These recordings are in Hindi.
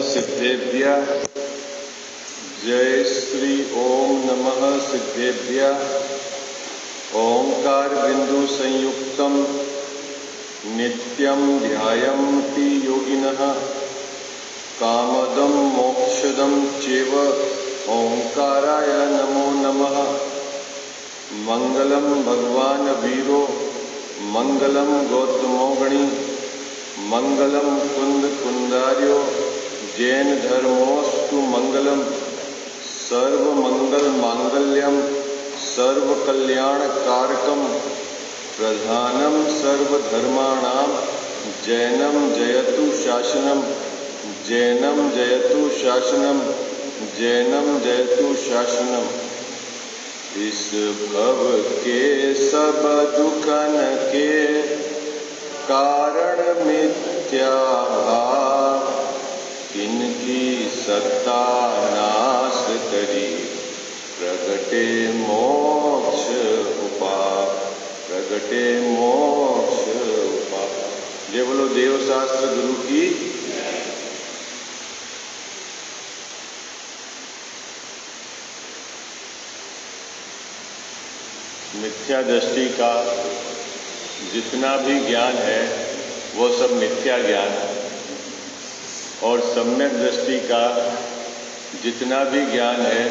सिद्धेभ्यः। जय श्री ओम नमः सिद्धेभ्यः। ओंकार बिंदु संयुक्तम नित्यं ध्यायन्ति योगिनः कामदं मोक्षदं चैव ओंकाराय नमो नमः। मंगलम भगवान वीरो मंगलम गौतमोगणी मंगलम कुंद कुंदार्यो जैन धर्मोस्तु मंगलम। सर्व मंगल मांगल्यम सर्व कल्याण कारकम प्रधानम सर्वधर्माणां जैनम जयतु शासनम। जैनम जयतु शासनम जैनम जयतु शासनम। इस भव के सब दुखन के कारण मिथ्या भाव इनकी सत्ता नाश करी प्रगटे मोक्ष उपाय। प्रगटे मोक्ष उपाय। जय बोलो देव शास्त्र गुरु की। मिथ्या दृष्टि का जितना भी ज्ञान है वो सब मिथ्या ज्ञान है, और सम्यक दृष्टि का जितना भी ज्ञान है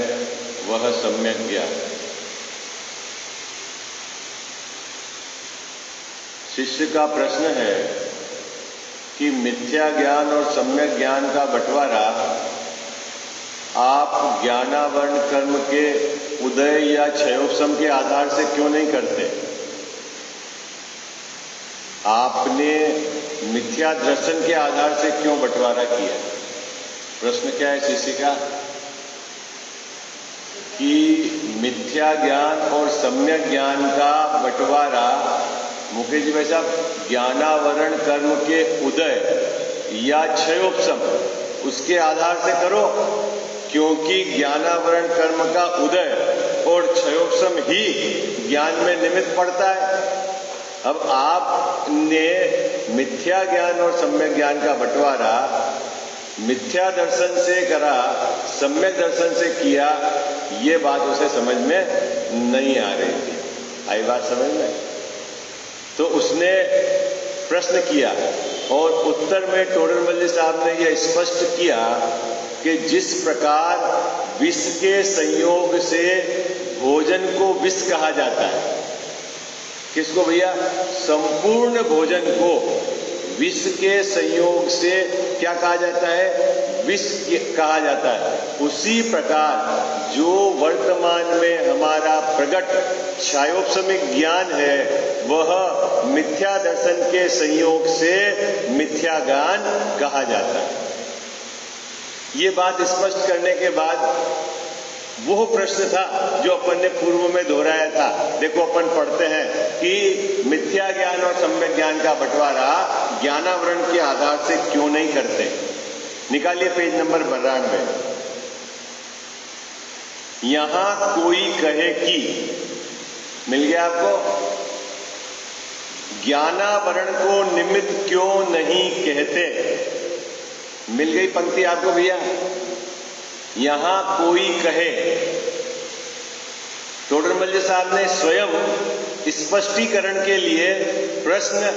वह सम्यक ज्ञान। शिष्य का प्रश्न है कि मिथ्या ज्ञान और सम्यक ज्ञान का बंटवारा आप ज्ञानावरण कर्म के उदय या क्षयोपशम के आधार से क्यों नहीं करते? आपने मिथ्या दर्शन के आधार से क्यों बंटवारा किया? प्रश्न क्या है शिष्य का कि मिथ्या ज्ञान और सम्यक ज्ञान का बंटवारा मुकेश जी भाई साहब ज्ञानावरण कर्म के उदय या क्षयोपशम उसके आधार से करो, क्योंकि ज्ञानावरण कर्म का उदय और क्षयोपशम ही ज्ञान में निमित्त पड़ता है। अब आपने मिथ्या ज्ञान और सम्यक ज्ञान का बंटवारा मिथ्या दर्शन से करा, सम्यक दर्शन से किया, ये बात उसे समझ में नहीं आ रही थी। आई बात समझ में? तो उसने प्रश्न किया और उत्तर में टोडरमल जी साहब ने यह स्पष्ट किया कि जिस प्रकार विष के संयोग से भोजन को विष कहा जाता है। किसको भैया? संपूर्ण भोजन को विष के संयोग से क्या कहा जाता है? विष कहा जाता है। उसी प्रकार जो वर्तमान में हमारा प्रकट क्षयोपशमिक ज्ञान है वह मिथ्या दर्शन के संयोग से मिथ्या ज्ञान कहा जाता है। ये बात स्पष्ट करने के बाद वो प्रश्न था जो अपन ने पूर्व में दोहराया था। देखो अपन पढ़ते हैं कि मिथ्या ज्ञान और सम्यक ज्ञान का बंटवारा ज्ञानावरण के आधार से क्यों नहीं करते। निकालिए पेज नंबर 92। यहां कोई कहे कि, मिल गया आपको? ज्ञानावरण को निमित्त क्यों नहीं कहते? मिल गई पंक्ति आपको भैया? यहां कोई कहे, टोडरमल जी साहब ने स्वयं स्पष्टीकरण के लिए प्रश्न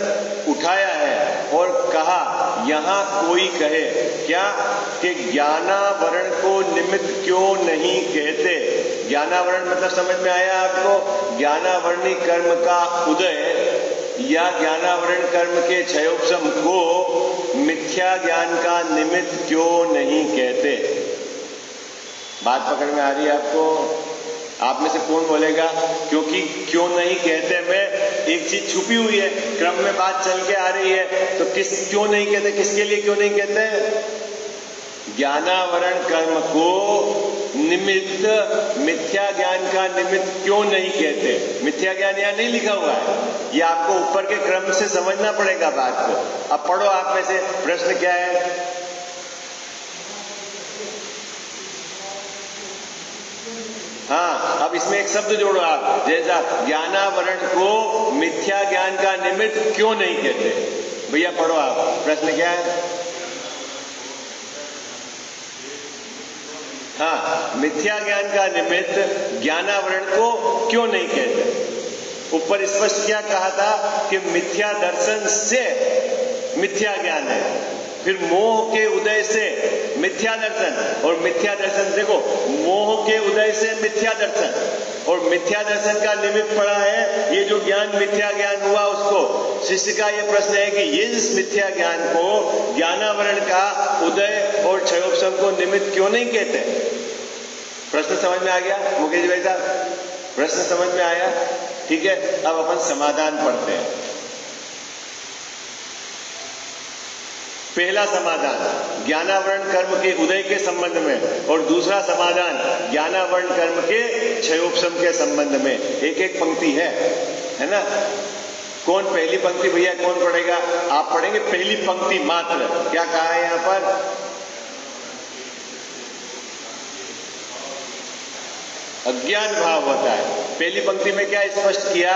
उठाया है और कहा यहां कोई कहे क्या कि ज्ञानावरण को निमित्त क्यों नहीं कहते। ज्ञानावरण मतलब समझ में आया आपको? ज्ञानावरणी कर्म का उदय या ज्ञानावरण कर्म के क्षयोपशम को मिथ्या ज्ञान का निमित्त क्यों नहीं कहते। बात पकड़ में आ रही है आपको? आप में से कौन बोलेगा क्योंकि क्यों नहीं कहते में एक चीज छुपी हुई है, क्रम में बात चल के आ रही है, तो क्यों नहीं कहते? किसके लिए क्यों नहीं कहते? ज्ञानावरण कर्म को निमित्त मिथ्या ज्ञान का निमित्त क्यों नहीं कहते। मिथ्या ज्ञान यहां नहीं लिखा हुआ है, ये आपको ऊपर के क्रम से समझना पड़ेगा बात को। अब पढ़ो आप में से, प्रश्न क्या है? हाँ, अब इसमें एक शब्द जोड़ो आप, जैसा ज्ञानावरण को मिथ्या ज्ञान का निमित्त क्यों नहीं कहते। भैया पढ़ो आप, प्रश्न क्या है? हाँ, मिथ्या ज्ञान का निमित्त ज्ञानावरण को क्यों नहीं कहते? ऊपर स्पष्ट क्या कहा था कि मिथ्या दर्शन से मिथ्या ज्ञान है, फिर मोह के उदय से मिथ्या दर्शन, और मिथ्या दर्शन देखो, मोह के उदय से मिथ्या दर्शन, और मिथ्या दर्शन का निमित्त पड़ा है ये जो ज्ञान मिथ्या ज्ञान हुआ उसको। शिष्य का ये प्रश्न है कि ये इस मिथ्या ज्ञान को ज्ञानावरण का उदय और क्षयोपशम को निमित्त क्यों नहीं कहते? प्रश्न समझ में आ गया मुकेश भाई साहब? प्रश्न समझ में आया? ठीक है, अब अपन समाधान पढ़ते हैं। पहला समाधान ज्ञानावरण कर्म के उदय के संबंध में, और दूसरा समाधान ज्ञानावरण कर्म के क्षयोपशम के संबंध में। एक एक पंक्ति है ना? कौन पहली पंक्ति भैया कौन पढ़ेगा? आप पढ़ेंगे पहली पंक्ति मात्र। क्या कहा है यहां पर? अज्ञान भाव होता है। पहली पंक्ति में क्या स्पष्ट किया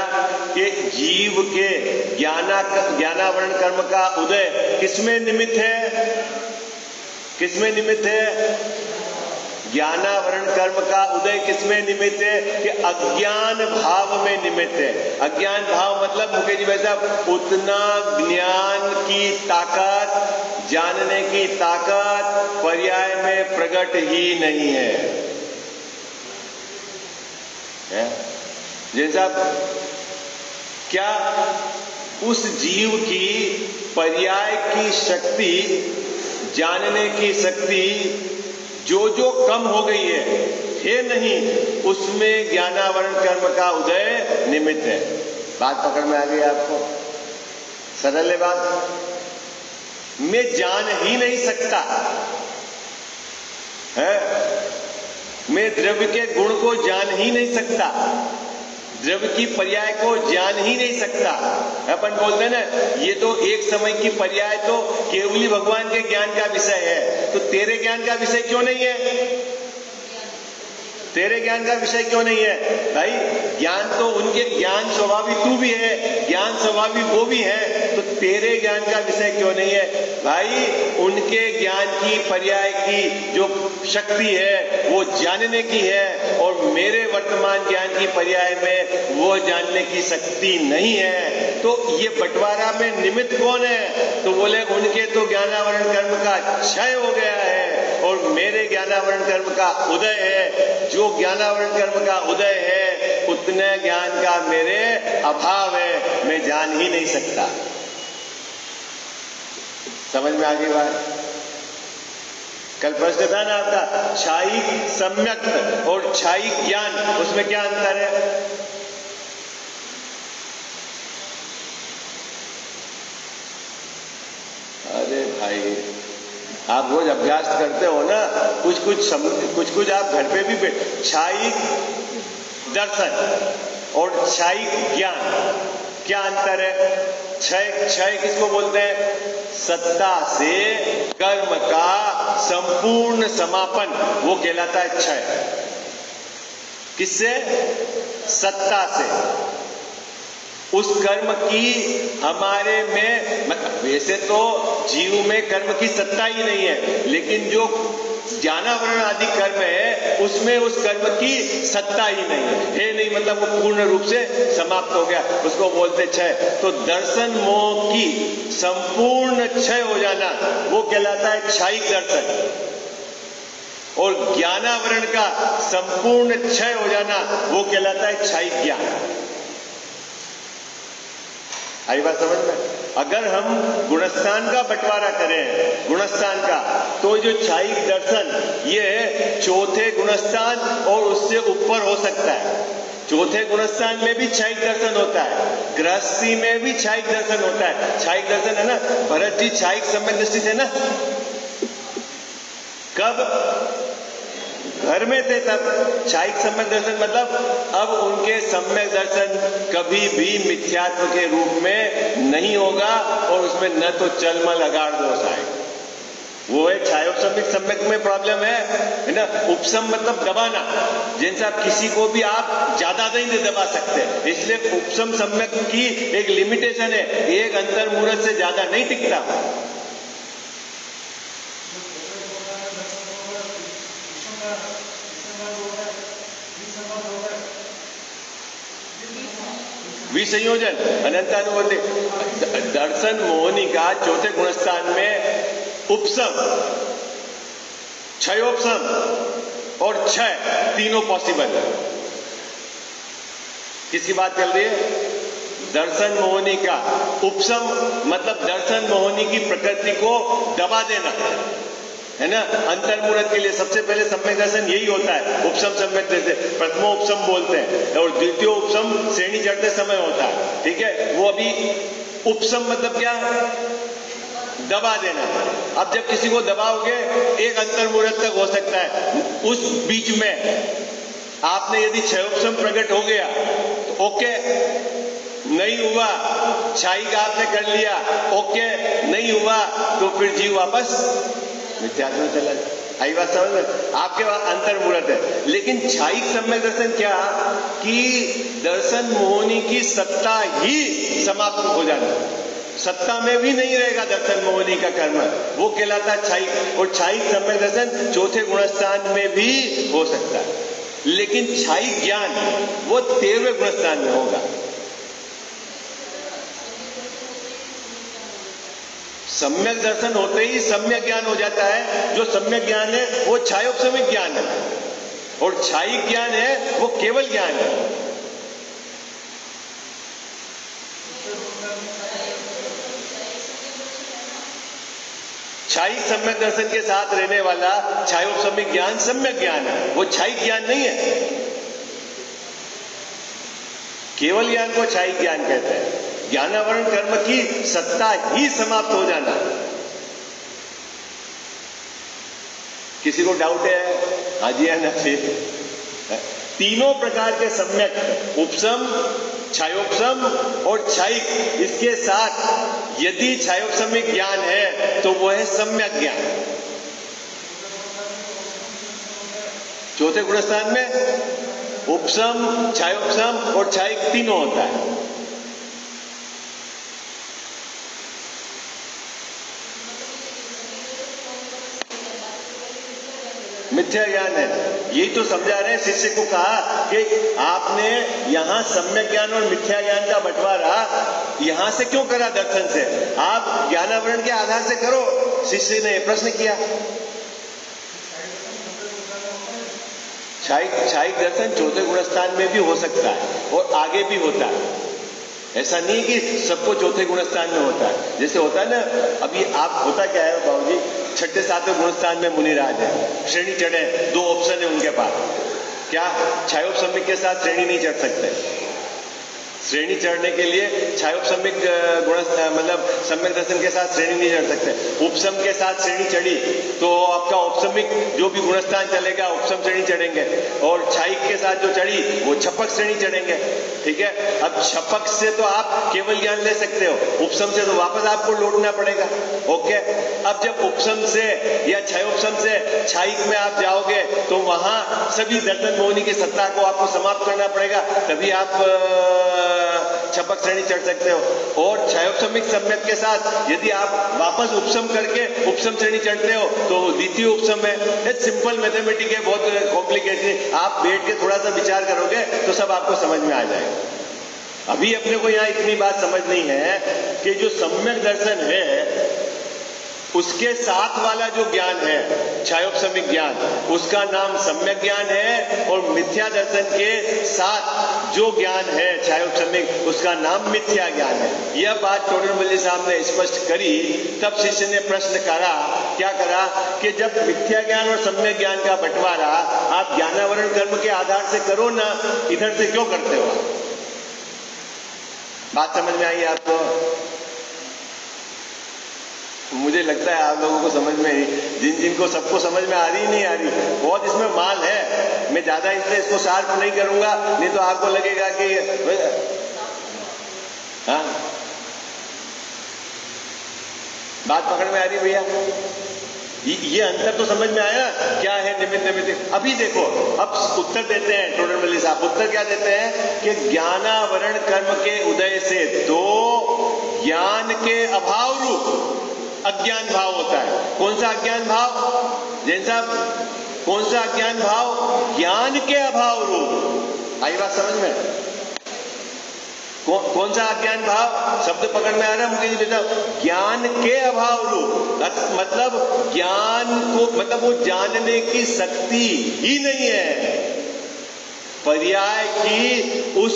कि जीव के ज्ञानावरण कर्म का उदय किसमें निमित्त है? किसमें निमित्त है? ज्ञानावरण कर्म का उदय किसमें निमित्त है? कि अज्ञान भाव में निमित्त है। अज्ञान भाव मतलब मुकेश जी भाई साहब, उतना ज्ञान की ताकत, जानने की ताकत पर्याय में प्रकट ही नहीं है। जैसा क्या उस जीव की पर्याय की शक्ति, जानने की शक्ति जो जो कम हो गई है नहीं, उसमें ज्ञानावरण कर्म का उदय निमित्त है। बात पकड़ में आ गई आपको? सरल है बात। मैं जान ही नहीं सकता है, मैं द्रव्य के गुण को जान ही नहीं सकता, द्रव्य की पर्याय को जान ही नहीं सकता। अपन बोलते हैं ना, ये तो एक समय की पर्याय तो केवली भगवान के ज्ञान का विषय है, तो तेरे ज्ञान का विषय क्यों नहीं है? तेरे ज्ञान का विषय क्यों नहीं है भाई? ज्ञान तो उनके, ज्ञान स्वभावी तू भी है, ज्ञान स्वभावी वो भी है, तो तेरे ज्ञान का विषय क्यों नहीं है भाई? उनके ज्ञान की पर्याय की जो शक्ति है वो जानने की है, और मेरे वर्तमान ज्ञान की पर्याय में वो जानने की शक्ति नहीं है। तो ये बंटवारा में निमित्त कौन है? तो बोले उनके तो ज्ञानावरण कर्म का क्षय हो गया है, और मेरे ज्ञानावरण कर्म का उदय है। जो ज्ञानावरण कर्म का उदय है उतने ज्ञान का मेरे अभाव है, मैं जान ही नहीं सकता। समझ में आ गई बात? कल प्रश्न था ना आपका, क्षायिक सम्यक और क्षायिक ज्ञान, उसमें क्या अंतर है? अरे भाई, आप रोज अभ्यास करते हो ना, कुछ आप घर पे भी क्षायिक दर्शन और क्षायिक ज्ञान, क्या अंतर है? क्षय किसको बोलते हैं? सत्ता से कर्म का संपूर्ण समापन, वो कहलाता है क्षय। किससे? सत्ता से। उस कर्म की हमारे में, मतलब वैसे तो जीव में कर्म की सत्ता ही नहीं है, लेकिन जो ज्ञानावरण आदि कर्म है उसमें उस कर्म की सत्ता ही नहीं है, मतलब वो पूर्ण रूप से समाप्त हो गया, उसको बोलते क्षय। तो दर्शन मोह की संपूर्ण क्षय हो जाना वो कहलाता है क्षायिक दर्शन, और ज्ञानावरण का संपूर्ण क्षय हो जाना वो कहलाता है क्षायिक ज्ञान। आई बात समझ में? अगर हम गुणस्थान का बंटवारा करें, गुणस्थान का, तो जो क्षायिक दर्शन ये चौथे गुणस्थान और उससे ऊपर हो सकता है। चौथे गुणस्थान में भी क्षायिक दर्शन होता है, गृहस्थी में भी क्षायिक दर्शन होता है। क्षायिक दर्शन है ना, भरत जी क्षायिक सम्यक दृष्टि थे ना, कब? घर में थे तब। क्षायिक सम्यक दर्शन मतलब अब उनके सम्यक दर्शन कभी भी मिथ्यात्व के रूप में नहीं होगा, और उसमें न तो चलमल अगाड़ दोष आएगा। वो है क्षयोपशमिक सम्यक में प्रॉब्लम है ना। उपशम मतलब दबाना, जैसे आप किसी को भी आप ज्यादा नहीं दबा सकते, इसलिए उपशम सम्यक की एक लिमिटेशन है, एक अंतर मूर्त से ज्यादा नहीं टिकता। विसंयोजन अनंतानुवर्ती दर्शन मोहनी का चौथे गुणस्थान में उपसम, क्षयोपसम और क्षय तीनों पॉसिबल है। किसकी बात चल रही है? दर्शन मोहनी का उपसम मतलब दर्शन मोहनी की प्रकृति को दबा देना है ना। अंतर्मुहूर्त के लिए सबसे पहले सम्यक दर्शन यही होता है। उपसम सम्यक दर्शन प्रथमो उपसम बोलते हैं और द्वितीय उपसम श्रेणी चढ़ते समय होता है, ठीक है। वो अभी उपसम मतलब क्या? दबा देना। अब जब किसी को दबाओगे एक अंतर्मुहूर्त तक हो सकता है, उस बीच में आपने यदि क्षयोपसम प्रकट हो गया तो ओके, नहीं हुआ छाई का आपने कर लिया, ओके, नहीं हुआ तो फिर जीव वापस मिथ्यात्व में चला जाए। आई बात समझ में? आपके पास अंतर्मुहूर्त है। लेकिन छाई सम्यक दर्शन क्या कि दर्शन मोहनी की सत्ता ही समाप्त हो जाना, सत्ता में भी नहीं रहेगा दर्शन मोहनी का कर्म, वो कहलाता है छाई। और छाई सम्यक दर्शन चौथे गुणस्थान में भी हो सकता है, लेकिन छाई ज्ञान वो 13वें गुणस्थान में होगा। सम्यक दर्शन होते ही सम्यक ज्ञान हो जाता है। जो सम्यक ज्ञान है वो छायोपसमिक ज्ञान है और छाई ज्ञान है वो केवल ज्ञान है। छाई सम्यक दर्शन के साथ रहने वाला छायोपसमिक ज्ञान सम्यक ज्ञान है, वो छाई ज्ञान नहीं है। केवल ज्ञान को छाई ज्ञान कहते हैं। ज्ञानावरण कर्म की सत्ता ही समाप्त हो जाना। किसी को डाउट है? हाँ जी है ना जी। तीनों प्रकार के सम्यक उपसम, छायोपसम और छायिक, इसके साथ यदि छायोपसमिक ज्ञान है तो वह है सम्यक ज्ञान। चौथे गुणस्थान में उपसम, छायोपसम और छायिक तीनों होता है। मिथ्या ज्ञान है, यही तो समझा रहे हैं। शिष्य को कहा कि आपने यहां सम्यक ज्ञान और मिथ्या ज्ञान का बंटवारा यहां से क्यों करा? दर्शन से। आप ज्ञानावरण के आधार से करो। शिष्य ने प्रश्न किया। छायिक दर्शन चौथे गुणस्थान में भी हो सकता है और आगे भी होता है। ऐसा नहीं कि सबको चौथे गुणस्थान में होता है। जैसे होता है ना, अभी आप होता क्या है बाबूजी, छठे सातवें गुणस्थान में मुनिराज है, श्रेणी चढ़े, 2 ऑप्शन है उनके पास। क्या? छायोपसमिक के साथ श्रेणी नहीं चढ़ सकते। श्रेणी चढ़ने के लिए छायोपसमिक गुण मतलब सम्यक दर्शन के साथ श्रेणी नहीं चढ़ सकते। उपसम के साथ श्रेणी चढ़ी तो आपका उपसमिक जो भी गुणस्थान चलेगा उपसम श्रेणी चढ़ेंगे, और छायिक के साथ जो चढ़ी वो छपक श्रेणी चढ़ेंगे, ठीक है। अब छपक से तो आप केवल ज्ञान ले सकते हो, उपसम से तो वापस आपको लौटना पड़ेगा, ओके। अब जब उपसम से या छयोपसम से छायिक में आप जाओगे तो वहां सभी दर्शन मोहनी की सत्ता को आपको समाप्त करना पड़ेगा, तभी आप छपक श्रेणी चढ़ सकते हो। और छयोपसमिक सम्यक के साथ यदि आप वापस उपसम करके उपसम श्रेणी चढ़ते हो तो द्वितीय उपसम है। सिंपल मैथमेटिक है, बहुत कॉम्प्लिकेटेड। आप बैठ के थोड़ा सा विचार करोगे तो सब आपको समझ में आ जाएगा। अभी अपने को यहाँ इतनी बात समझनी है कि जो सम्यक दर्शन है उसके साथ वाला जो ज्ञान है छायोपसमिक ज्ञान, उसका नाम सम्यक ज्ञान है, और मिथ्या दर्शन के साथ जो ज्ञान है छायोपसमिक, उसका नाम मिथ्या ज्ञान है। यह बात टोडरमल साहब ने स्पष्ट करी। तब शिष्य ने प्रश्न करा, क्या करा कि जब मिथ्या ज्ञान और सम्यक ज्ञान का बंटवारा आप ज्ञानावरण कर्म के आधार से करो ना, इधर से क्यों करते हो? बात समझ में आई आपको? मुझे लगता है आप लोगों को समझ में, जिनको सबको समझ में आ रही नहीं आ रही, बहुत इसमें माल है। मैं ज्यादा इसलिए इसको शार्प नहीं करूंगा, नहीं तो आपको लगेगा कि हाँ, बात पकड़ में आ रही भैया? ये अंतर तो समझ में आया क्या है निमित्त निमित्त। अभी देखो, अब उत्तर देते हैं टोडरमल साहब। उत्तर क्या देते हैं कि ज्ञानावरण कर्म के उदय से तो ज्ञान के अभाव रूप अज्ञान भाव होता है। कौन सा अज्ञान भाव? जैन साहब कौन सा अज्ञान भाव? ज्ञान के अभाव रूप। आई बात समझ में? कौन सा अज्ञान भाव? शब्द पकड़ में आ रहा है मुकेश जी बेटा? ज्ञान के अभाव रूप, मतलब ज्ञान को, मतलब वो जानने की शक्ति ही नहीं है। पर्याय की उस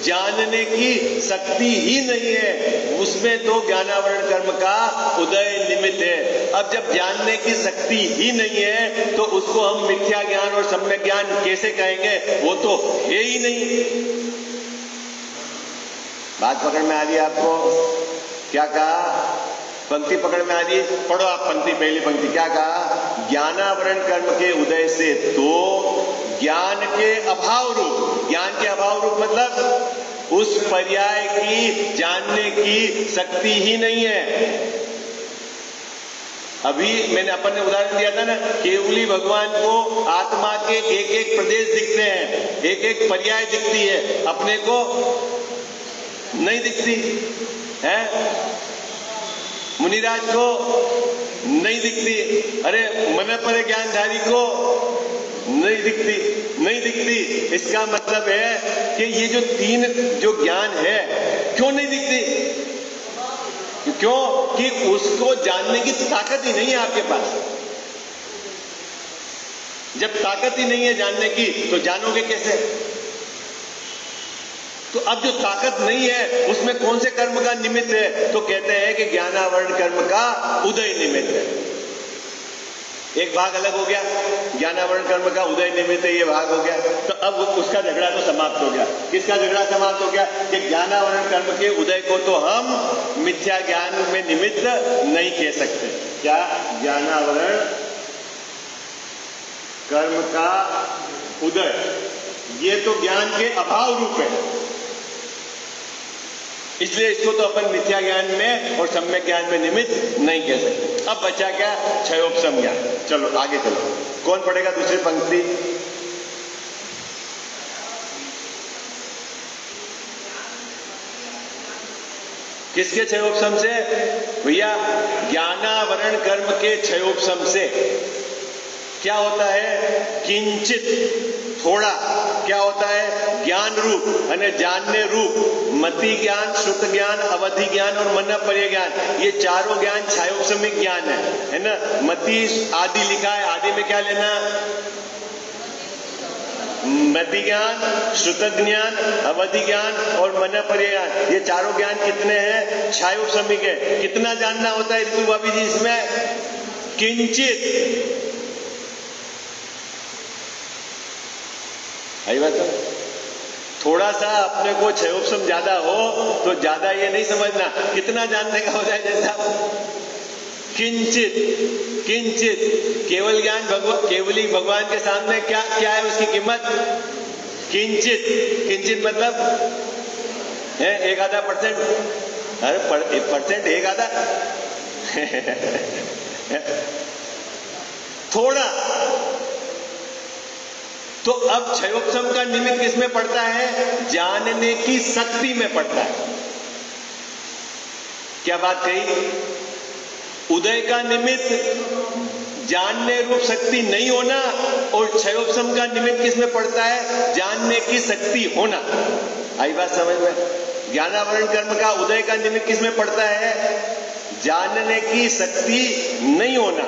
जानने की शक्ति ही नहीं है, उसमें तो ज्ञानावरण कर्म का उदय निमित्त है। अब जब जानने की शक्ति ही नहीं है तो उसको हम मिथ्या ज्ञान और सम्यक ज्ञान कैसे कहेंगे? वो तो है ही नहीं। बात पकड़ में आ रही है आपको? क्या कहा? पंक्ति पकड़ में आ रही है? पढ़ो आप पंक्ति, पहली पंक्ति। क्या कहा? ज्ञानावरण कर्म के उदय से तो ज्ञान के अभाव रूप, ज्ञान के अभाव रूप मतलब उस पर्याय की जानने की शक्ति ही नहीं है। अभी मैंने अपन ने उदाहरण दिया था ना, केवली भगवान को आत्मा के एक एक प्रदेश दिखते हैं, एक एक पर्याय दिखती है, अपने को नहीं दिखती है। मुनिराज को नहीं दिखती, अरे मन पर ज्ञानधारी को नहीं दिखती। इसका मतलब है कि ये जो तीन जो ज्ञान है, क्यों नहीं दिखती? क्यों कि उसको जानने की ताकत ही नहीं है आपके पास। जब ताकत ही नहीं है जानने की तो जानोगे कैसे? तो अब जो ताकत नहीं है उसमें कौन से कर्म का निमित्त है? तो कहते हैं कि ज्ञानावरण कर्म का उदय निमित्त है। एक भाग अलग हो गया, ज्ञानावरण कर्म का उदय निमित्त है, ये भाग हो गया। तो अब उसका झगड़ा तो समाप्त हो गया। किसका झगड़ा समाप्त हो गया? कि ज्ञानावरण कर्म के उदय को तो हम मिथ्या ज्ञान में निमित्त नहीं कह सकते। क्या? ज्ञानावरण कर्म का उदय, ये तो ज्ञान के अभाव रूप है, इसलिए इसको तो अपन मिथ्या ज्ञान में और सम्यक ज्ञान में निमित्त नहीं कह सकते। अब बचा क्या? क्षयोपशम ज्ञान। चलो आगे चलो, कौन पढ़ेगा दूसरी पंक्ति? किसके क्षयोपशम से भैया? ज्ञानावरण कर्म के क्षयोपशम से। क्या होता है? किंचित, थोड़ा। क्या होता है? ज्ञान रूप यानी जानने रूप, मति ज्ञान, श्रुत ज्ञान, अवधि ज्ञान और मन पर्य ज्ञान, ये चारों ज्ञान क्षयोपशमिक ज्ञान है ना। मति आदि लिखा है, आदि में क्या लेना? मति ज्ञान, श्रुत ज्ञान, अवधि ज्ञान और मन पर्य ज्ञान, ये चारों ज्ञान कितने हैं? क्षयोपशमिक है। कितना जानना होता है ऋतु भाभी जी इसमें? किंचित। आई बात? थोड़ा सा अपने को क्षयोपशम ज्यादा हो तो ज्यादा ये नहीं समझना कितना जानने का होता है। जैसा किंचित, केवल ज्ञान केवली भगवान के सामने क्या क्या है उसकी कीमत? किंचित मतलब है 1-आधा%। अरे परसेंट 1-आधा थोड़ा। तो अब क्षयोपशम का निमित्त किसमें पड़ता है? जानने की शक्ति में पड़ता है। क्या बात कही? उदय का निमित्त जानने रूप शक्ति नहीं होना और क्षयोपशम का निमित्त किसमें पड़ता है? जानने की शक्ति होना। आई बात समझ में? ज्ञानावरण कर्म का उदय का निमित्त किसमें पड़ता है? जानने की शक्ति नहीं होना।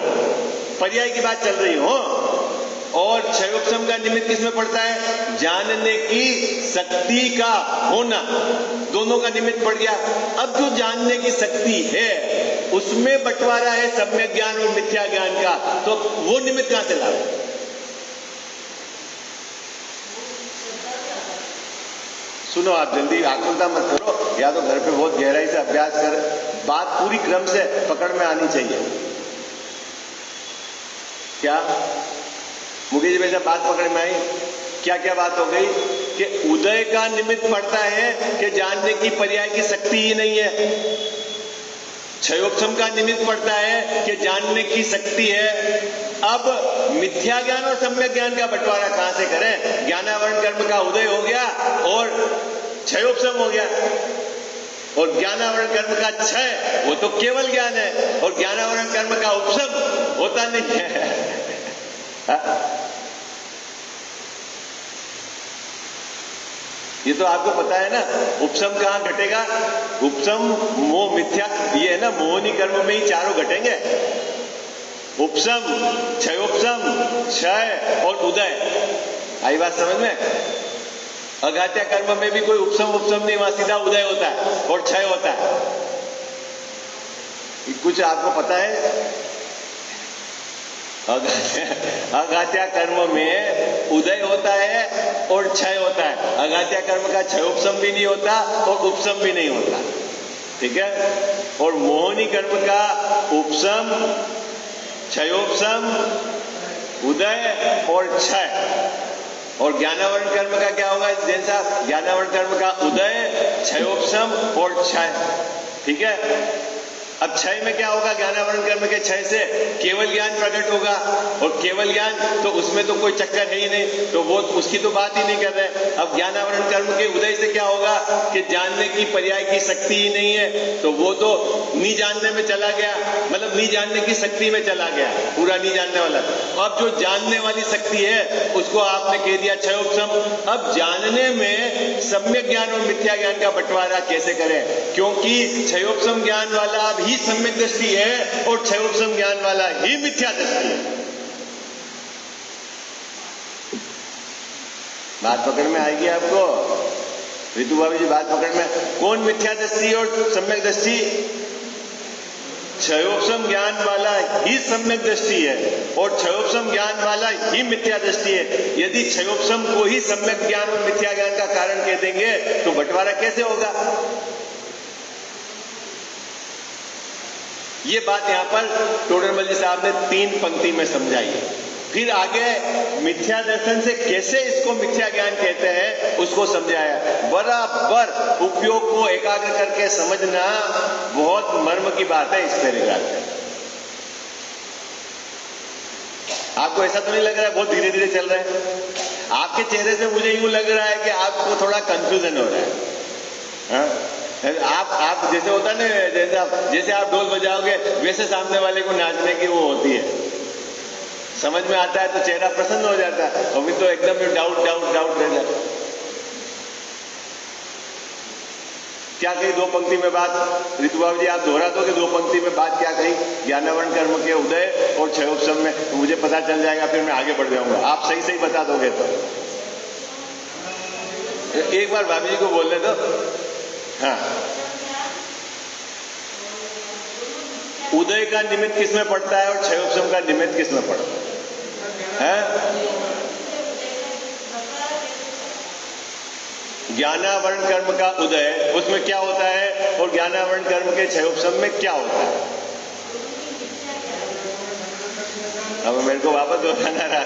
पर्याय की बात चल रही हो। और क्षयोपशम का निमित्त किसमें पड़ता है? जानने की शक्ति का होना। दोनों का निमित्त पड़ गया। अब जो जानने की शक्ति है उसमें बंटवारा है सम्यक ज्ञान और मिथ्या ज्ञान का, तो वो निमित्त कहां से लाओ? सुनो, आप जल्दी आकुलता मत करो, या तो घर पे बहुत गहराई से अभ्यास कर, बात पूरी क्रम से पकड़ में आनी चाहिए। क्या मुकेश जी वैसे बात पकड़ में आई? क्या क्या बात हो गई? कि उदय का निमित्त पड़ता है कि जानने की पर्याय की शक्ति ही नहीं है। क्षयोपशम का निमित्त पड़ता है कि जानने की शक्ति है। अब मिथ्या ज्ञान और सम्यक ज्ञान का बंटवारा कहां से करें? ज्ञानावरण कर्म का उदय हो गया और क्षयोपशम हो गया। और ज्ञानावरण कर्म का क्षय वो तो केवल ज्ञान है, और ज्ञानावरण कर्म का उपशम होता नहीं है। ये तो आपको पता है ना। उपसम कहाँ घटेगा? उपसम मोह मिथ्या, ये है ना, मोहनी कर्म में ही चारों घटेंगे। उपसम, क्षयोपसम, क्षय और उदय। आई बात समझ में? अघात्या कर्म में भी कोई उपसम उपसम नहीं, वहां सीधा उदय होता है और क्षय होता है। कुछ आपको पता है? अघात्या कर्म में उदय होता है और क्षय होता है। अघात्या कर्म का क्षयोपसम भी नहीं होता और उपसम भी नहीं होता, ठीक है। और मोहनी कर्म का उपसम, क्षयोपसम, उदय और क्षय। और ज्ञानावरण कर्म का क्या होगा? जैसा ज्ञानावरण कर्म का उदय, क्षयोपसम और क्षय, ठीक है। अब क्षय में क्या होगा? ज्ञानावरण कर्म के क्षय से केवल ज्ञान प्रकट होगा, और केवल ज्ञान तो उसमें तो कोई चक्कर है ही नहीं, तो वो उसकी तो बात ही नहीं कर रहे। अब ज्ञानावरण कर्म के उदय से क्या होगा कि जानने की पर्याय की शक्ति ही नहीं है, तो वो तो नहीं जानने में चला गया, मतलब नहीं जानने की शक्ति में चला गया, पूरा नहीं जानने वाला। अब जो जानने वाली शक्ति है उसको आपने कह दिया क्षयोपसम। अब जानने में सम्यक ज्ञान और मिथ्या ज्ञान का बंटवारा कैसे करें? क्योंकि क्षयोपसम ज्ञान वाला ही सम्यक दृष्टि है और क्षयोपसम ज्ञान वाला ही मिथ्या दृष्टि है। बात पकड़ में आएगी आपको? रितु भाभी जी, बात पकड़ में? कौन मिथ्या दृष्टि और सम्यक दृष्टि? क्षयोपसम ज्ञान वाला ही सम्यक दृष्टि है और क्षयोपसम ज्ञान वाला ही मिथ्या दृष्टि है। यदि क्षयोपसम को ही सम्यक ज्ञान और मिथ्या ज्ञान का कारण कह देंगे तो बंटवारा कैसे होगा? ये बात यहां पर टोडरमल जी साहब ने 3 पंक्ति में समझाई है। फिर आगे मिथ्या दर्शन से कैसे इसको मिथ्या ज्ञान कहते हैं उसको समझाया। बराबर उपयोग को एकाग्र करके समझना बहुत मर्म की बात है इस पैराग्राफ में। आपको ऐसा तो नहीं लग रहा है बहुत धीरे धीरे चल रहा है? आपके चेहरे से मुझे यूं लग रहा है कि आपको थोड़ा कंफ्यूजन हो रहा है। हाँ? आप जैसे होता है ना, जैसे आप ढोल बजाओगे वैसे सामने वाले को नाचने की वो होती है, समझ में आता है तो चेहरा प्रसन्न हो जाता है, अभी तो एकदम डाउट डाउट डाउट रहता है। क्या कही 2 पंक्ति में बात? ऋतु बाबू जी, आप दोहरा दोगे 2 पंक्ति में बात क्या कही? ज्ञानावरण कर्म के उदय और क्षयोपसम में, तो मुझे पता चल जाएगा, फिर मैं आगे बढ़ जाऊंगा। आप सही सही बता दोगे तो एक बार भाभी जी को बोलने दो। हाँ, उदय का निमित्त किसमें पड़ता है और क्षयोपसम का निमित्त किसमें पड़ता है? ज्ञानावरण कर्म का उदय, उसमें क्या होता है, और ज्ञानावरण कर्म के क्षयोपसम में क्या होता है? अब मेरे को वापस दोहराना रहा।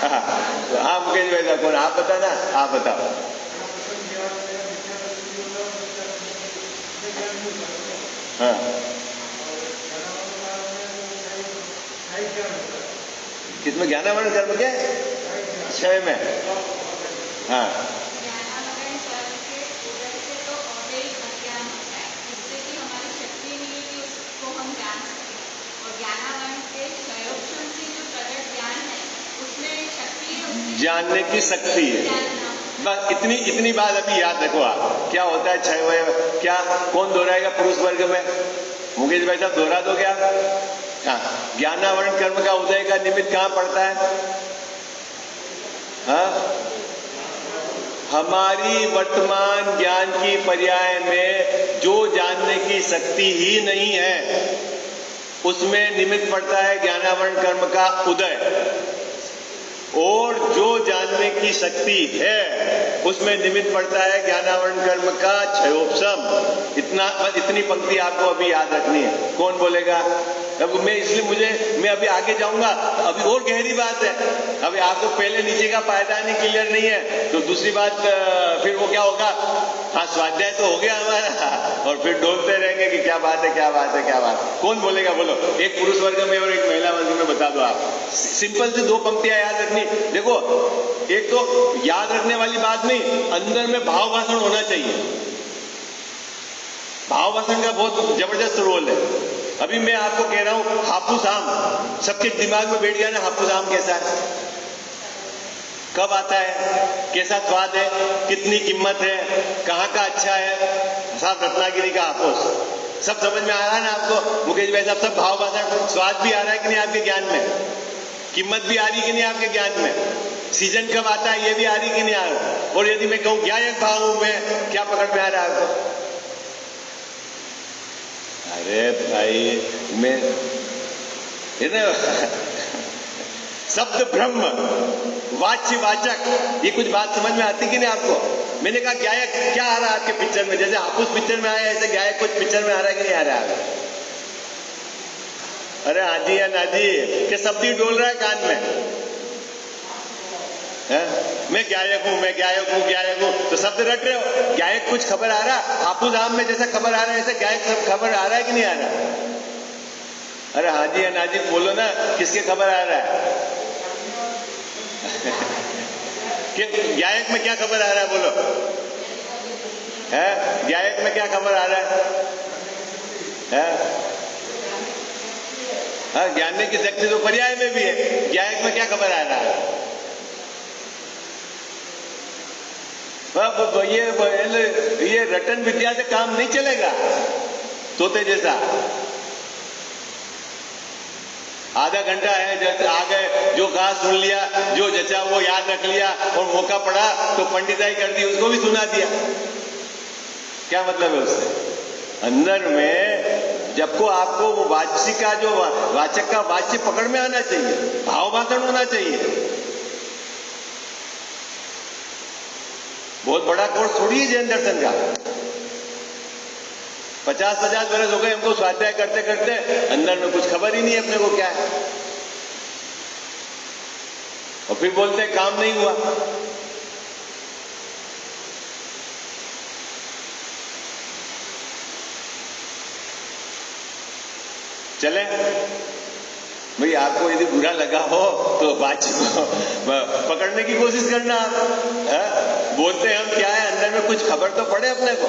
हाँ मुकेश भाई, कौन? आप बता ना, आप बताओ। हाँ, किसमें? ज्ञानावरण कर्म के क्षय में। हाँ, जानने की शक्ति है। बस इतनी बात अभी याद रखो आप। क्या होता है क्षय वय? क्या कौन दोहराएगा पुरुष वर्ग में? मुकेश भाई साहब दोहरा दो क्या? हाँ, ज्ञानावरण कर्म का उदय का निमित्त कहां पड़ता है? हाँ, हमारी वर्तमान ज्ञान की पर्याय में जो जानने की शक्ति ही नहीं है उसमें निमित्त पड़ता है ज्ञानावरण कर्म का उदय, और जो जानने की शक्ति है उसमें निमित्त पड़ता है ज्ञानावरण कर्म का क्षयोपसम। इतनी पंक्ति आपको अभी याद रखनी है। कौन बोलेगा? अब मैं अभी आगे जाऊंगा, अभी और गहरी बात है। अभी आपको पहले नीचे का पायदान ही क्लियर नहीं है, तो दूसरी बात फिर वो क्या होगा? हाँ, स्वाध्याय तो हो गया हमारा, और फिर ढूंढते रहेंगे कि क्या बात है, क्या बात है, क्या बात है। कौन बोलेगा? बोलो। एक पुरुष वर्ग में और एक महिला वर्ग में बता दो आप। सिंपल से 2 पंक्तियां याद रखनी। देखो, एक तो याद रखने वाली बात नहीं, अंदर में भाव भाषण होना चाहिए। भाव भाषण का बहुत जबरदस्त रोल है। अभी मैं आपको कह रहा हूं हापुस आम, सबके दिमाग में बैठ गया ना हापुस आम कैसा है? कब आता है, कैसा स्वाद है, कितनी कीमत है, कहाँ का अच्छा है, साहब रत्नागिरी का हापुस, सब समझ में आ रहा है ना आपको मुकेश भाई साहब? सब भाव भाषण, स्वाद भी आ रहा है कि नहीं आपके ज्ञान में, कीमत भी आ रही कि नहीं आपके ज्ञान में, सीजन कब आता है ये भी आ रही कि नहीं आ रहा? और यदि मैं कहूं क्या एक भाव हूं मैं, क्या पकड़ में आ रहा है आपको? अरे भाई मैं शब्द ब्रह्म, वाच्य वाचक, ये कुछ बात समझ में आती कि नहीं आपको? मैंने कहा गायक क्या आ रहा है आपके पिक्चर में? जैसे हापुस पिक्चर में आया ऐसे गायक कुछ पिक्चर में आ रहा है कि नहीं आ रहा है? अरे आजी या नाजी के शब्द ही डोल रहा है कान में है? मैं गायक हूं, मैं गायक हूं, गायक हूं, तो शब्द रट रहे हो। गायक कुछ खबर आ रहा, हापुस आम में जैसा खबर आ रहा है ऐसे गायक सब खबर आ रहा है कि नहीं आ रहा? अरे हाजी या नाजी बोलो ना, किसके खबर आ रहा है? कि गायक में क्या खबर आ रहा है बोलो? है गायक में क्या खबर आ रहा है? हाँ, जानने की शक्ति तो पर्याय में भी है, गायक में क्या खबर आ रहा है? ये रटन विद्या से काम नहीं चलेगा। तोते जैसा आधा घंटा है, जैसे आ गए, जो कहा सुन लिया, जो जचा वो याद रख लिया, और मौका पड़ा तो पंडिताई कर दी, उसको भी सुना दिया। क्या मतलब है उससे? अंदर में जब को आपको वो वाच्य का जो वाचक का वाच्य पकड़ में आना चाहिए, भाव भाषण होना चाहिए। बहुत बड़ा कोर्स थोड़ी है जैन दर्शन का। 50-50 वर्ष हो गए हमको स्वाध्याय करते करते, अंदर में कुछ खबर ही नहीं है अपने को क्या है, और फिर बोलते हैं काम नहीं हुआ। चले भाई, आपको यदि बुरा लगा हो तो बातचीत को पकड़ने की कोशिश करना। आप बोलते हैं हम क्या है, अंदर में कुछ खबर तो पड़े अपने को।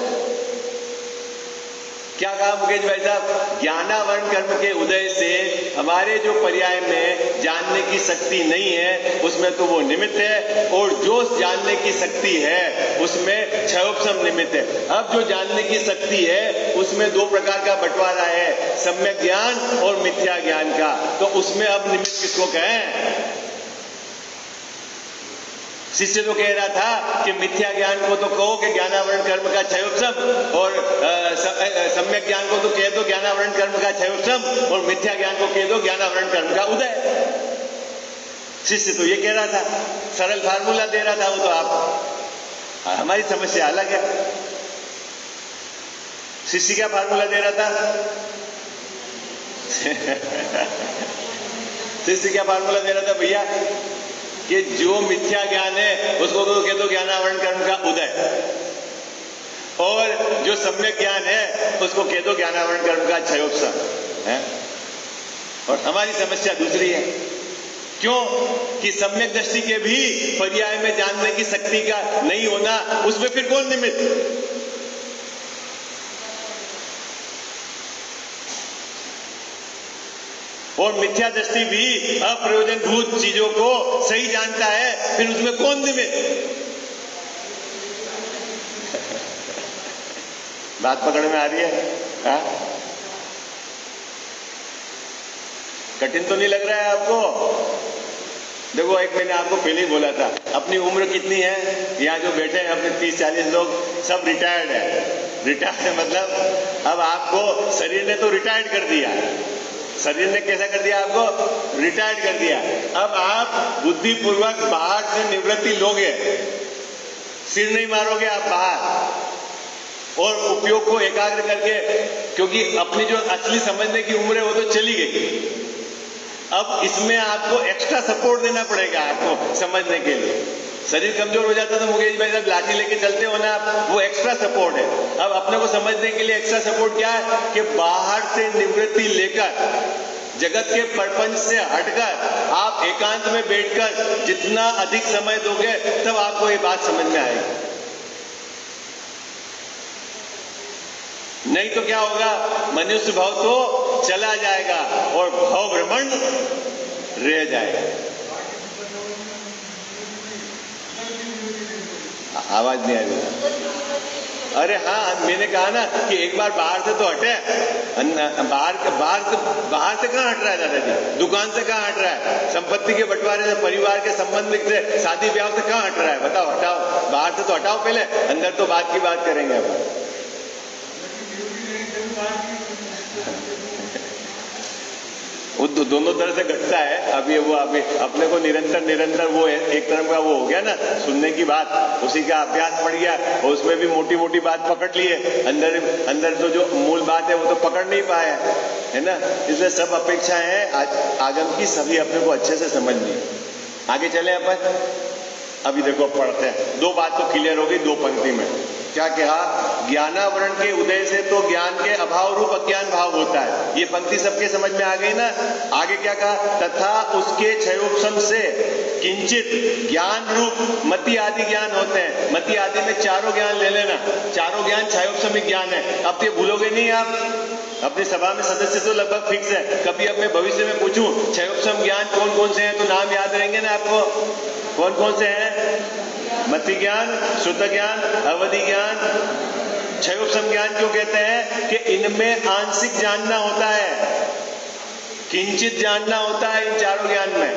क्या कहा मुकेश भाई साहब? ज्ञानावरण कर्म के उदय से हमारे जो पर्याय में जानने की शक्ति नहीं है उसमें तो वो निमित्त है, और जो जानने की शक्ति है उसमें क्षयोपशम निमित्त है। अब जो जानने की शक्ति है उसमें दो प्रकार का बंटवारा है, सम्यक ज्ञान और मिथ्या ज्ञान का। तो उसमें अब निमित्त किसको कहें? शिष्य तो कह रहा था कि मिथ्या ज्ञान को तो कहो कि ज्ञानावरण कर्म का क्षयोपशम, और सम्यक ज्ञान को तो कह दो ज्ञानावरण कर्म का क्षयोपशम, और मिथ्या ज्ञान को कह दो ज्ञानावरण कर्म का उदय। शिष्य तो ये कह रहा था, सरल फार्मूला दे रहा था वो तो आप। हमारी समस्या अलग है। शिष्य क्या फार्मूला दे रहा था? शिष्य क्या फार्मूला दे रहा था भैया? कि जो मिथ्या ज्ञान है उसको तो कह दो ज्ञानावरण कर्म का उदय, और जो सम्यक ज्ञान है उसको कह दो ज्ञानावरण कर्म का क्षयोपशम है। और हमारी समस्या दूसरी है। क्यों? कि सम्यक दृष्टि के भी पर्याय में जानने की शक्ति का नहीं होना, उसमें फिर कौन निमित्त? और मिथ्या दृष्टि भी अप्रयोजनभूत चीजों को सही जानता है, फिर उसमें कौन निमित्त? बात पकड़ में आ रही है? हा? कठिन तो नहीं लग रहा है आपको? देखो, एक मैंने आपको पहले ही बोला था, अपनी उम्र कितनी है? यहाँ जो बैठे हैं अपने 30-40 लोग सब रिटायर्ड है। रिटायर्ड मतलब अब आपको शरीर ने तो रिटायर्ड कर दिया, शरीर ने कैसा कर दिया आपको? रिटायर्ड कर दिया। अब आप बुद्धिपूर्वक बाहर से निवृत्ति लोगे, सिर नहीं मारोगे आप बाहर, और उपयोग को एकाग्र करके, क्योंकि अपनी जो असली समझने की उम्र है वो तो चली गई। अब इसमें आपको एक्स्ट्रा सपोर्ट देना पड़ेगा आपको समझने के लिए। शरीर कमजोर हो जाता तो मुकेश भाई जब लाठी लेके चलते हो ना आप, वो एक्स्ट्रा सपोर्ट है। अब अपने को समझने के लिए एक्स्ट्रा सपोर्ट क्या है? कि बाहर से निवृत्ति लेकर, जगत के प्रपंच से हटकर आप एकांत में बैठकर जितना अधिक समय दोगे तब आपको ये बात समझ में आएगी। नहीं तो क्या होगा? मनुष्य भाव तो चला जाएगा और भाव भ्रमण रह जाएगा। आवाज नहीं आ रही। अरे हाँ, मैंने कहा ना कि एक बार बाहर से तो हटे, बाहर से कहाँ हट रहा है दादाजी, दुकान से कहाँ हट रहा है, संपत्ति के बंटवारे से, परिवार के संबंध से, शादी ब्याह से कहाँ हट रहा है, बताओ, हटाओ, बाहर से तो हटाओ पहले, अंदर तो बात की बात करेंगे अपन। वो दोनों तरह से घटता है। अभी वो अभी अपने को निरंतर वो एक तरफ का वो हो गया ना, सुनने की बात, उसी का अभ्यास पड़ गया और उसमें भी मोटी मोटी बात पकड़ ली है, अंदर तो जो मूल बात है वो तो पकड़ नहीं पाया है ना। इसलिए सब अपेक्षा है आगम की सभी अपने को अच्छे से समझनी है। आगे चले अपन। अभी देखो पढ़ते हैं, दो बात तो क्लियर हो गई दो पंक्ति में। क्या कहा? ज्ञानावरण के उदय से तो ज्ञान के अभाव रूप अज्ञान भाव होता है। ये पंक्ति सबके समझ में आ गई ना। आगे क्या कहा? तथा उसके क्षयोपशम से किंचित ज्ञान रूप मति आदि ज्ञान होते हैं। मति आदि में चारों ज्ञान ले लेना, चारों ज्ञान क्षयोपशमिक ज्ञान है। अब तो ये भूलोगे नहीं आप, अपनी सभा में सदस्य तो लगभग फिक्स है। कभी अब मैं भविष्य में पूछूं क्षयोपशम ज्ञान कौन कौन से हैं तो नाम याद रहेंगे ना आपको? कौन कौन से हैं? मति ज्ञान, शुद्ध ज्ञान, अवधि ज्ञान। क्षयोपशम ज्ञान क्यों कहते हैं? कि इनमें आंशिक जानना होता है, किंचित जानना होता है इन चारों ज्ञान में,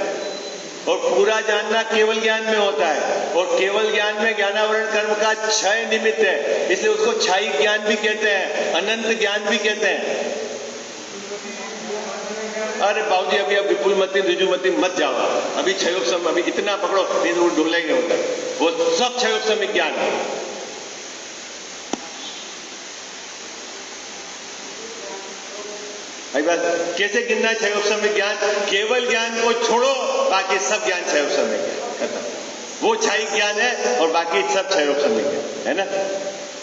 और पूरा जानना केवल ज्ञान में होता है। और केवल ज्ञान में ज्ञानावरण कर्म का क्षय निमित्त है, इसलिए उसको क्षयिक ज्ञान भी कहते हैं, अनंत ज्ञान भी कहते हैं। अरे बाबूजी अभी अब विपुलमती ऋजुमती मत जाओ, अभी क्षयोपशम अभी इतना पकड़ो नहीं तो ढूंढेंगे होता, वो सब क्षयोपशमिक ज्ञान है। एक बार कैसे गिनना क्षयोपशमिक ज्ञान? केवल ज्ञान को छोड़ो, बाकी सब ज्ञान क्षयोपशमिक है, खत्म। वो क्षयिक ज्ञान है और बाकी सब क्षयोपशमिक है ना।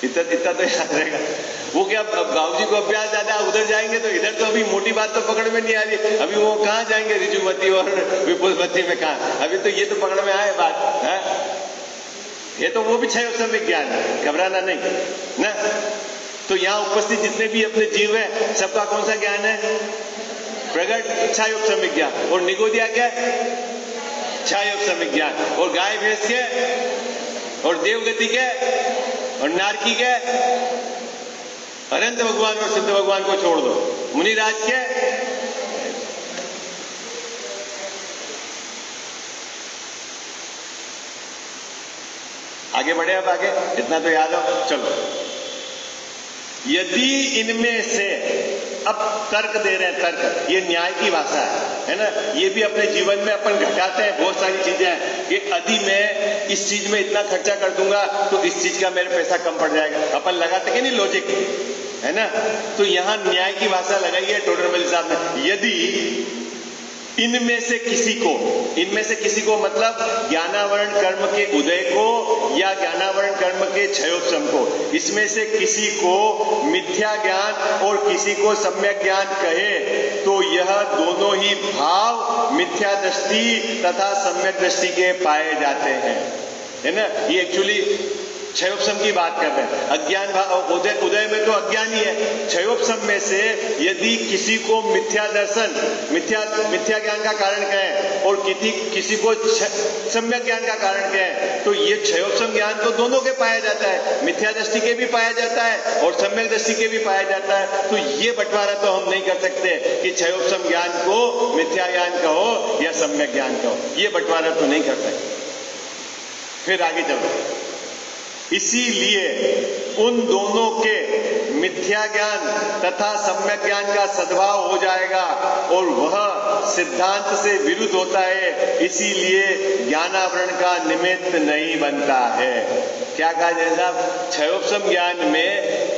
इतना तो याद रहेगा। वो क्या बाबूजी को अभ्यास ज्यादा, उधर जाएंगे तो इधर तो अभी मोटी बात तो पकड़ में नहीं आ रही, अभी वो कहाँ जाएंगे ऋजुमती और विपुलमती में, कहाँ? अभी तो ये तो पकड़ में आए बात है? ये तो वो भी क्षयोपशमिक ज्ञान है, घबराना नहीं ना। तो यहाँ उपस्थित जितने भी अपने जीव है सबका कौन सा ज्ञान है? प्रगट क्षयोपशमिक ज्ञान। और निगोदिया क्या? क्षयोपशमिक ज्ञान। और गाय भैंस के, और देवगति के, और नारकी के, अनंत भगवान और सिद्ध भगवान को छोड़ दो, मुनिराज के। आगे बढ़े, अब आगे इतना तो याद हो, चलो। यदि इनमें से, अब तर्क दे रहे हैं, तर्क, ये न्याय की भाषा है ना। ये भी अपने जीवन में अपन घटाते हैं, बहुत सारी चीजें हैं कि यदि मैं इस चीज में इतना खर्चा कर दूंगा तो इस चीज का मेरा पैसा कम पड़ जाएगा, अपन लगाते कि नहीं लॉजिक, है ना। तो यहां न्याय की भाषा लगाई है टोडरमल साहब ने। यदि इनमें से किसी को मतलब ज्ञानावरण कर्म के उदय को या ज्ञानावरण कर्म के क्षयोपशम को, इसमें से किसी को मिथ्या ज्ञान और किसी को सम्यक ज्ञान कहे तो यह दोनों ही भाव मिथ्या दृष्टि तथा सम्यक दृष्टि के पाए जाते हैं, है ना। ये एक्चुअली क्षयोपशम की बात कर रहे हैं। अज्ञान उदय में तो अज्ञान ही है। क्षयोपशम में से यदि किसी को मिथ्या दर्शन, मिथ्या ज्ञान का कारण कहें और किसी को सम्यक ज्ञान का कारण कहें तो ये क्षयोपशम ज्ञान तो दोनों के पाया जाता है, मिथ्या दृष्टि के भी पाया जाता है और सम्यक दृष्टि के भी पाया जाता है। तो ये बंटवारा तो हम नहीं कर सकते कि क्षयोपशम ज्ञान को मिथ्या ज्ञान कहो या सम्यक ज्ञान कहो, ये बंटवारा तो नहीं कर सकते। फिर आगे चलो। इसीलिए उन दोनों के मिथ्या ज्ञान तथा सम्यक ज्ञान का सद्भाव हो जाएगा और वह सिद्धांत से विरुद्ध होता है, इसीलिए ज्ञानावरण का निमित्त नहीं बनता है। क्या कहा जाए साहब? क्षयोपशम ज्ञान में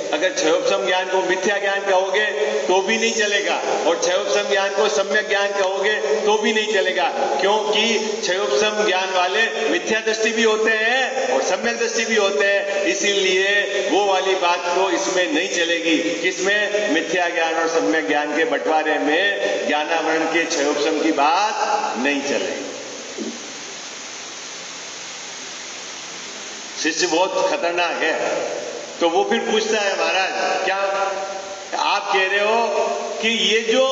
अगर क्षयोपशम ज्ञान को मिथ्या ज्ञान कहोगे तो भी नहीं चलेगा और क्षयोपशम ज्ञान को सम्यक ज्ञान कहोगे तो भी नहीं चलेगा, क्योंकि क्षयोपशम ज्ञान वाले मिथ्या दृष्टि भी होते हैं और सम्यक दृष्टि भी होते हैं। इसीलिए वो वाली बात तो इसमें नहीं चलेगी। किसमें? मिथ्या ज्ञान और सम्यक ज्ञान के बंटवारे में ज्ञानावरण के क्षयोपशम की बात नहीं चलेगी। शिष्य बहुत खतरनाक है, तो वो फिर पूछता है, महाराज क्या आप कह रहे हो कि ये जो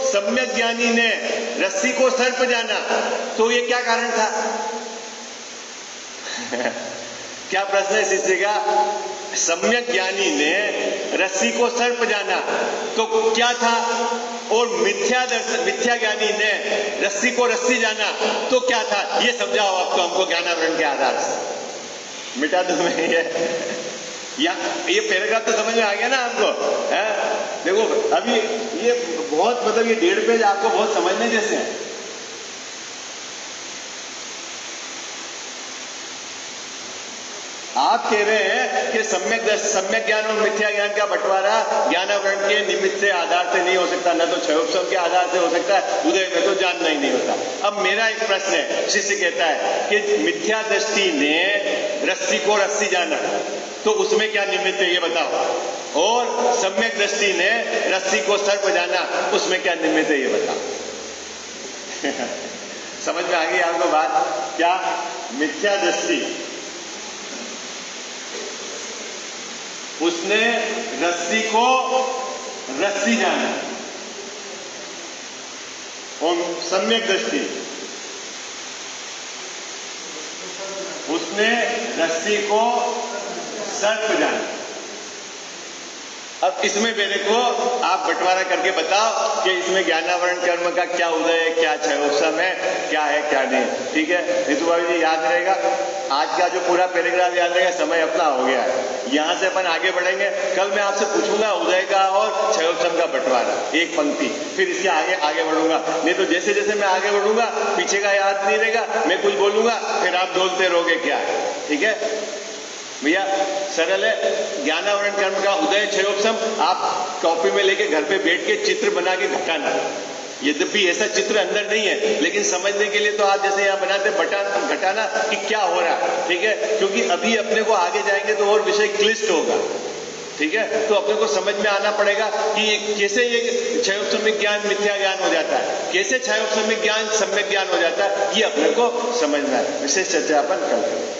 सम्यक ज्ञानी ने रस्सी को सर्प जाना तो ये क्या कारण था? क्या प्रश्न है शिष्य का? सम्यक ज्ञानी ने रस्सी को सर्प जाना तो क्या था, और मिथ्या ज्ञानी ने रस्सी को रस्सी जाना तो क्या था? ये समझाओ आपको हमको ज्ञानावरण के आधार से। मिटा दो मैं ये पैराग्राफ तो समझ में आ गया ना आपको? है देखो अभी ये बहुत मतलब ये 1.5 पेज आपको बहुत समझने जैसे हैं। आप कह रहे हैं कि सम्यक ज्ञान और मिथ्या ज्ञान का बंटवारा ज्ञानावरण के निमित्त से आधार से नहीं हो सकता, न तो क्षयोपशम के आधार से हो सकता है, उदय में तो जानना ही नहीं होता। अब मेरा एक प्रश्न है, शिष्य कहता है कि मिथ्या दृष्टि ने रस्सी को रस्सी जाना तो उसमें क्या निमित्त है ये बताओ, और सम्यक दृष्टि ने रस्सी को सर्प जाना उसमें क्या निमित्त है ये बताओ। समझ में आ गई आपको बात? क्या मिथ्या दृष्टि उसने रस्सी को रस्सी जाना और सम्यक दृष्टि उसने रस्सी को सर्प जाना। अब इसमें मेरे को आप बंटवारा करके बताओ कि इसमें ज्ञानावरण कर्म का क्या उदय है, क्या क्षयोपशम है, क्या है क्या नहीं, ठीक है? नीतू भाभी जी याद रहेगा, आज का जो पूरा पैराग्राफ याद रहेगा, समय अपना हो गया है, यहां से अपन आगे बढ़ेंगे। कल मैं आपसे पूछूंगा उदय का और क्षयोपशम का बंटवारा, एक पंक्ति, फिर इसके आगे बढ़ूंगा। नहीं तो जैसे जैसे मैं आगे बढ़ूंगा पीछे का याद नहीं रहेगा, मैं कुछ बोलूंगा फिर आप बोलते रहोगे क्या, ठीक है भैया? सरल है। ज्ञानावरण कर्म का उदय क्षयोपशम आप कॉपी में लेके घर पे बैठ के चित्र बना के घटाना। यद्यपि ऐसा चित्र अंदर नहीं है, लेकिन समझने के लिए तो आप जैसे यहाँ बनाते घटाना कि क्या हो रहा है, ठीक है? क्योंकि अभी अपने को आगे जाएंगे तो और विषय क्लिष्ट होगा, ठीक है? तो अपने को समझ में आना पड़ेगा कि कैसे ये क्षयोपशमिक ज्ञान मिथ्या ज्ञान हो जाता है, कैसे क्षयोपशमिक ज्ञान सम्यक ज्ञान हो जाता है, ये अपने को समझना है। विशेष चर्चा अपन कल करेंगे।